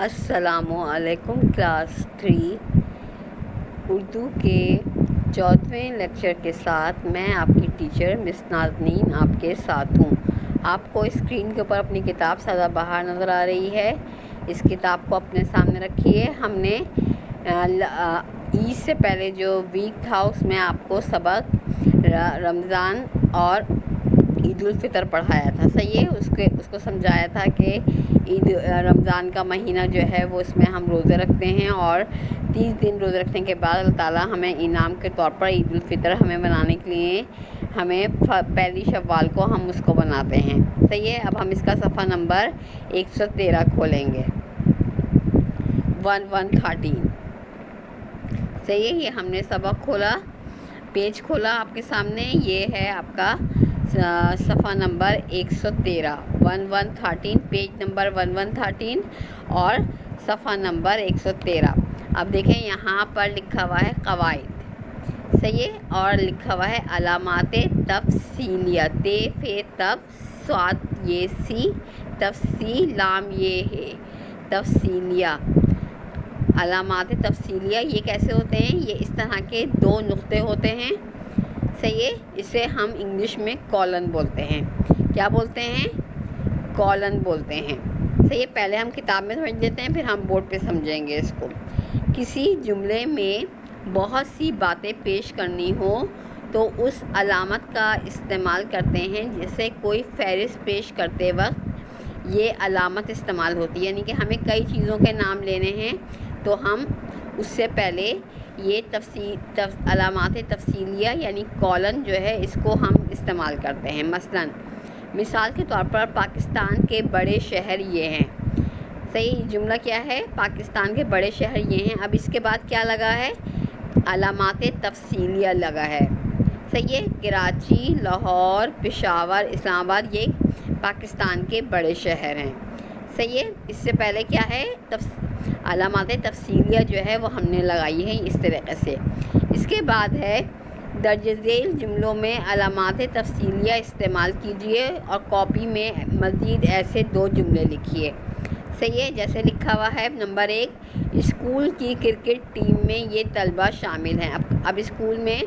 السلام علیکم کلاس 3 اردو کے 14ویں لیکچر کے ساتھ میں آپ کی ٹیچر مس نازنین آپ کے ساتھ ہوں۔ آپ کو اسکرین کے اوپر اپنی کتاب سادہ بہار نظر آ رہی ہے۔ اس کتاب کو اپنے سامنے رکھیے۔ ہم نے عید سے پہلے جو ویک تھا اس میں آپ کو سبق رمضان اور عید الفطر پڑھایا تھا، صحیح ہے۔ اس کو سمجھایا تھا کہ رمضان کا مہینہ جو ہے وہ اس میں ہم روزے رکھتے ہیں اور 30 دن روزے رکھنے کے بعد اللہ تعالیٰ ہمیں انعام کے طور پر عید الفطر ہمیں منانے کے لیے ہمیں پہلی شوال کو ہم اس کو بناتے ہیں، صحیح ہے۔ اب ہم اس کا صفحہ نمبر 113 کھولیں گے، 1113، صحیح ہے۔ یہ ہم نے سبق کھولا، پیج کھولا آپ کے سامنے، یہ ہے آپ کا صفحہ نمبر 113، 1113، پیج نمبر 1113 اور صفحہ نمبر 113۔ اب دیکھیں یہاں پر لکھا ہوا ہے قواعد، صحیح ہے، اور لکھا ہوا ہے علامات تفصیلیہ، تے فے تب صاد یہ سی تفصیل لام یہ ہے تفصیلیہ۔ علامات تفصیلیہ یہ کیسے ہوتے ہیں؟ یہ اس طرح کے دو نقطے ہوتے ہیں، صحیح ہے۔ اسے ہم انگلش میں کالن بولتے ہیں۔ کیا بولتے ہیں؟ کالن بولتے ہیں، صحیح ہے۔ پہلے ہم کتاب میں سمجھ لیتے ہیں، پھر ہم بورڈ پہ سمجھیں گے اس کو۔ کسی جملے میں بہت سی باتیں پیش کرنی ہو تو اس علامت کا استعمال کرتے ہیں، جیسے کوئی فہرست پیش کرتے وقت یہ علامت استعمال ہوتی ہے، یعنی کہ ہمیں کئی چیزوں کے نام لینے ہیں تو ہم اس سے پہلے یہ علامات تفصیلیہ یعنی کالن جو ہے اس کو ہم استعمال کرتے ہیں۔ مثال کے طور پر پاکستان کے بڑے شہر یہ ہیں، صحیح۔ جملہ کیا ہے؟ پاکستان کے بڑے شہر یہ ہیں۔ اب اس کے بعد کیا لگا ہے؟ علامات تفصیلیہ لگا ہے، صحیح ہے۔ کراچی، لاہور، پشاور، اسلام آباد یہ پاکستان کے بڑے شہر ہیں، صحیح ہے۔ اس سے پہلے کیا ہے؟ علامات تفصیلیہ جو ہے وہ ہم نے لگائی ہے اس طریقے سے۔ اس کے بعد ہے درج ذیل جملوں میں علامات تفصیلیہ استعمال کیجیے اور کاپی میں مزید ایسے دو جملے لکھیے، صحیح ہے۔ جیسے لکھا ہوا ہے نمبر 1، اسکول کی کرکٹ ٹیم میں یہ طلبہ شامل ہیں۔ اب اسکول میں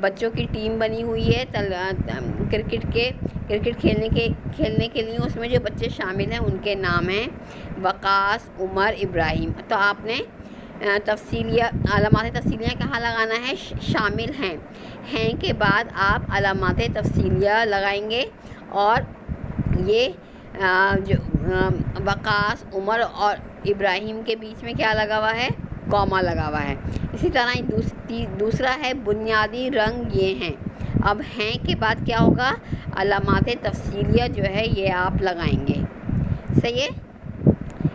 بچوں کی ٹیم بنی ہوئی ہے کرکٹ کھیلنے کے لیے، اس میں جو بچے شامل ہیں ان کے نام ہیں وقاص، عمر، ابراہیم۔ تو آپ نے علامات تفصیلیہ کہاں لگانا ہے؟ شامل ہیں کے بعد آپ علامات تفصیلیہ لگائیں گے اور یہ جو وقاص، عمر اور ابراہیم کے بیچ میں کیا لگا ہوا ہے؟ کوما لگا ہوا ہے۔ اسی طرح دوسرا ہے بنیادی رنگ یہ ہیں۔ اب ہیں کے بعد کیا ہوگا؟ علامات تفصیلیہ جو ہے یہ آپ لگائیں گے، صحیح ہے۔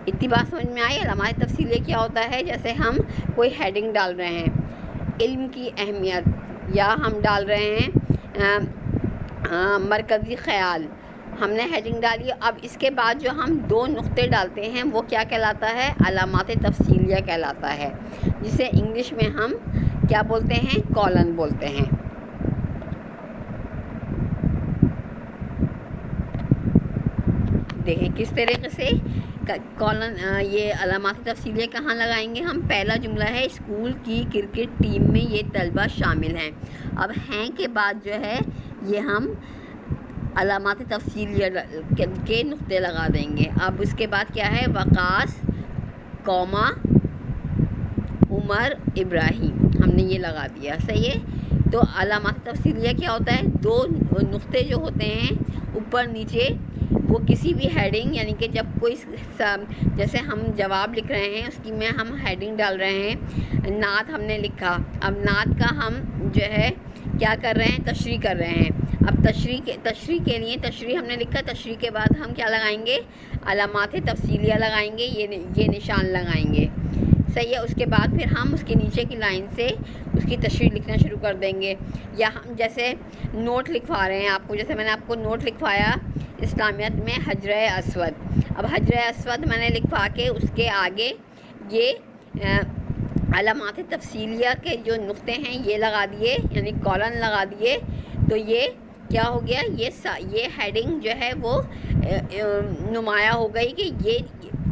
اتنی بات سمجھ میں آئی؟ علامات تفصیلیہ کیا ہوتا ہے؟ جیسے ہم کوئی ہیڈنگ ڈال رہے ہیں، علم کی اہمیت، یا ہم ڈال رہے ہیں مرکزی خیال، ہم نے ہیڈنگ ڈالی۔ اب اس کے بعد جو ہم دو نقطے ڈالتے ہیں وہ کیا کہلاتا ہے؟ علامات تفصیلیہ کہلاتا ہے، جسے انگلش میں ہم کیا بولتے ہیں؟ کالن بولتے ہیں۔ دیکھیں کس طریقے سے کالن یہ علامات تفصیلیہ کہاں لگائیں گے ہم؟ پہلا جملہ ہے اسکول کی کرکٹ ٹیم میں یہ طلبہ شامل ہیں۔ اب ہیں کے بعد جو ہے یہ ہم علامات تفصیلیہ کے نقطے لگا دیں گے۔ اب اس کے بعد کیا ہے؟ وقاص، کوما، عمر، ابراہیم، ہم نے یہ لگا دیا، صحیح ہے۔ تو علامات تفصیلیہ کیا ہوتا ہے؟ دو نقطے جو ہوتے ہیں اوپر نیچے، وہ کسی بھی ہیڈنگ، یعنی کہ جب کوئی جیسے ہم جواب لکھ رہے ہیں اس کی میں ہم ہیڈنگ ڈال رہے ہیں، نعت ہم نے لکھا، اب نعت کا ہم جو ہے کیا کر رہے ہیں؟ تشریح کر رہے ہیں۔ اب تشریح کے لیے تشریح ہم نے لکھا، تشریح کے بعد ہم کیا لگائیں گے؟ علامات تفصیلیہ لگائیں گے، یہ نشان لگائیں گے، صحیح ہے۔ اس کے بعد پھر ہم اس کی نیچے کی لائن سے اس کی تشریح لکھنا شروع کر دیں گے، یا ہم جیسے نوٹ لکھوا رہے ہیں آپ کو، جیسے میں نے آپ کو نوٹ لکھوایا اسلامیات میں حجرہ اسود۔ اب حجرہ اسود میں نے لکھوا کے اس کے آگے یہ علامات تفصیلیہ کے جو نقطے ہیں یہ لگا دیے، یعنی کالن لگا دیے، تو یہ کیا ہو گیا؟ یہ ہیڈنگ جو ہے وہ نمایاں ہو گئی کہ یہ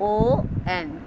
COLON,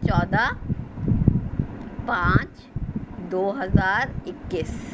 14/5/2021।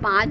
5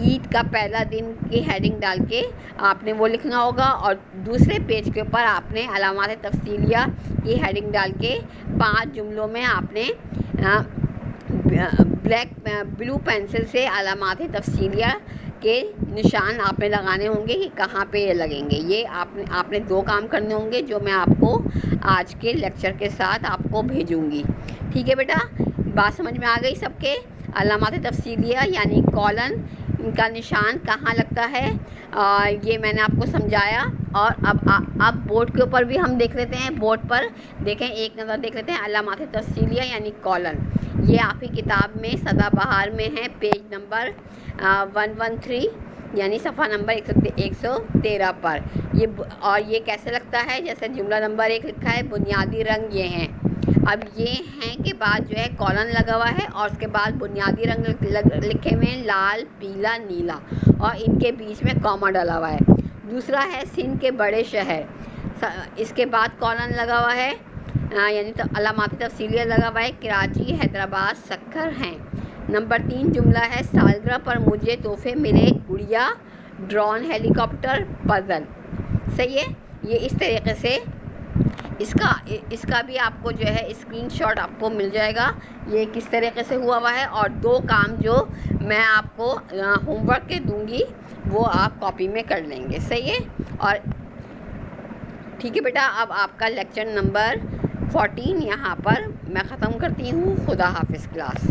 عید کا پہلا دن کی ہیڈنگ ڈال کے آپ نے وہ لکھنا ہوگا، اور دوسرے پیج کے اوپر آپ نے علامات تفصیلیہ کی ہیڈنگ ڈال کے 5 جملوں میں آپ نے بلو پینسل سے علامات تفصیلیہ کے نشان آپ نے لگانے ہوں گے کہ کہاں پہ یہ لگیں گے۔ یہ آپ نے 2 کام کرنے ہوں گے جو میں آپ کو آج کے لیکچر کے ساتھ آپ کو بھیجوں گی۔ ٹھیک ہے بیٹا، بات سمجھ میں آ گئی سب کے؟ علامات تفصیلیہ یعنی کالن کا نشان کہاں لگتا ہے، یہ میں نے آپ کو سمجھایا۔ اور اب بورڈ کے اوپر بھی ہم دیکھ لیتے ہیں، بورڈ پر دیکھیں، ایک نظر دیکھ لیتے ہیں علامات تفصیلیہ یعنی کالن۔ یہ آپ کی کتاب میں سدا بہار میں ہے، پیج نمبر 113 یعنی صفحہ نمبر 113 پر۔ یہ کیسے لگتا ہے؟ جیسے جملہ نمبر 1 لکھا ہے بنیادی رنگ یہ ہیں۔ اب یہ ہیں کے بعد جو ہے کالن لگا ہوا ہے، اور اس کے بعد بنیادی رنگ لکھے ہوئے ہیں لال، پیلا، نیلا، اور ان کے بیچ میں کاما ڈالا ہوا ہے۔ دوسرا ہے سندھ کے بڑے شہر، اس کے بعد کالن لگا ہوا ہے، یعنی علامات تفصیلیہ لگا ہوا ہے کراچی، حیدرآباد، سکھر ہیں۔ نمبر 3 جملہ ہے سالگرہ پر مجھے تحفے ملے، گڑیا، ڈرون، ہیلی کاپٹر، پزل۔ صحیح ہے؟ یہ اس طریقے سے اس کا بھی آپ کو جو ہے اسکرین شاٹ آپ کو مل جائے گا، یہ کس طریقے سے ہوا ہے۔ اور 2 کام جو میں آپ کو ہوم ورک کے دوں گی وہ آپ کاپی میں کر لیں گے۔ صحیح ہے؟ اور ٹھیک ہے بیٹا، اب آپ کا لیکچر نمبر 14 یہاں پر میں ختم کرتی ہوں۔ خدا حافظ کلاس۔